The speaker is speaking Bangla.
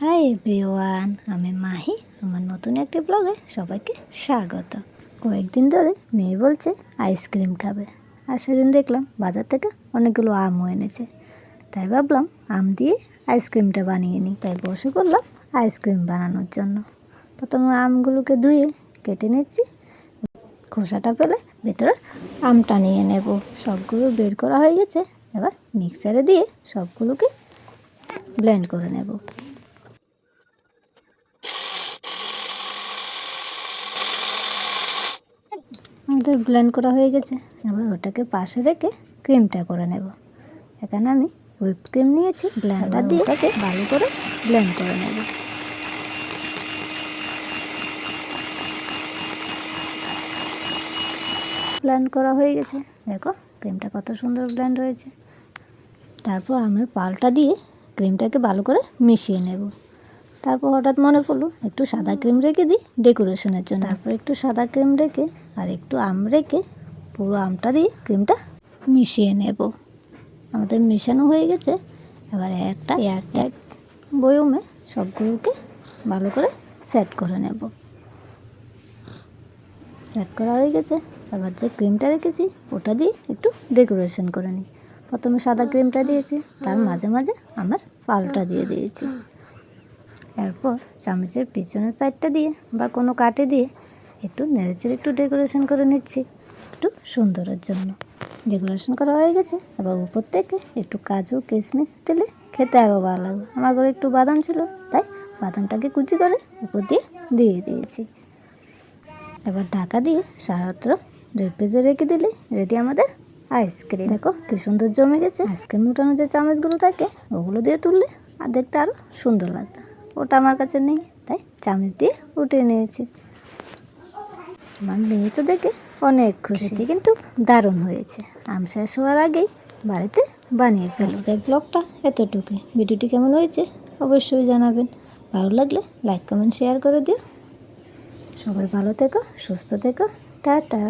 হাই এভরিওয়ান, আমি মাহি। আমার নতুন একটি ব্লগে সবাইকে স্বাগত। কয়েকদিন ধরে মেয়ে বলছে আইসক্রিম খাবে, আর সেদিন দেখলাম বাজার থেকে অনেকগুলো আমও এনেছে। তাই ভাবলাম আম দিয়ে আইসক্রিমটা বানিয়ে নিই। তাই বসে পড়লাম আইসক্রিম বানানোর জন্য। প্রথমে আমগুলোকে ধুয়ে কেটে নিচ্ছি। খোসাটা ফেলে ভেতরে আমটা নিয়ে নেব। সবগুলো বের করা হয়ে গেছে। এবার মিক্সারে দিয়ে সবগুলোকে ব্লেন্ড করে নেব। আমাদের ব্লেন্ড করা হয়ে গেছে। এবার ওটাকে পাশে রেখে ক্রিমটা করে নেব। এখানে আমি হুইপ ক্রিম নিয়েছি। ব্লেন্ডার দিয়ে ওটাকে ভালো করে ব্লেন্ড করে নেব। ব্লেন্ড করা হয়ে গেছে। দেখো ক্রিমটা কত সুন্দর ব্লেন্ড হয়েছে। তারপর আমের পালটা দিয়ে ক্রিমটাকে ভালো করে মিশিয়ে নেব। তারপর হঠাৎ মনে পড়লো একটু সাদা ক্রিম রেখে দিই ডেকোরেশনের জন্য। তারপর একটু সাদা ক্রিম রেখে আর একটু আম রেখে পুরো আমটা দিয়ে ক্রিমটা মিশিয়ে নেব। আমাদের মেশানো হয়ে গেছে। এবার একটা এয়ারটাইট বয়মে সবগুলোকে ভালো করে সেট করে নেব। সেট করা হয়ে গেছে। এবার যে ক্রিমটা রেখেছি ওটা দিয়ে একটু ডেকোরেশন করে নিই। প্রথমে সাদা ক্রিমটা দিয়েছি, তার মাঝে মাঝে আমার পালটা দিয়ে দিয়েছি। এরপর চামচের পিছনের সাইডটা দিয়ে বা কোনো কাঠে দিয়ে একটু নেড়েচেড়ে একটু ডেকোরেশন করে নিচ্ছি একটু সুন্দরের জন্য। ডেকোরেশন করা হয়ে গেছে। এবার উপর থেকে একটু কাজু কিশমিশ দিলে খেতে আরও ভালো লাগবে। আমার ঘরে একটু বাদাম ছিল, তাই বাদামটাকে কুচি করে উপর দিয়ে দিয়েছি। এবার ঢাকা দিয়ে সারাত্র রেফ্রিজে রেখে দিলে রেডি আমাদের আইসক্রিম। দেখো কি সুন্দর জমে গেছে। আইসক্রিম উঠানো যে চামচগুলো থাকে ওগুলো দিয়ে তুললে আর দেখতে আরও সুন্দর লাগতো। ওটা আমার কাছে নেই, তাই চামচ দিয়ে উঠিয়ে নিয়েছি। আমার মেয়ে তো দেখে অনেক খুশি, কিন্তু দারুণ হয়েছে। আম শেষ হওয়ার আগেই বাড়িতে বানিয়ে ফেলি। আজকের ব্লগটা এতটুকুই। ভিডিওটি কেমন হয়েছে অবশ্যই জানাবেন। ভালো লাগলে লাইক কমেন্ট শেয়ার করে দিও। সবাই ভালো থেকো, সুস্থ থেকো। টাটা।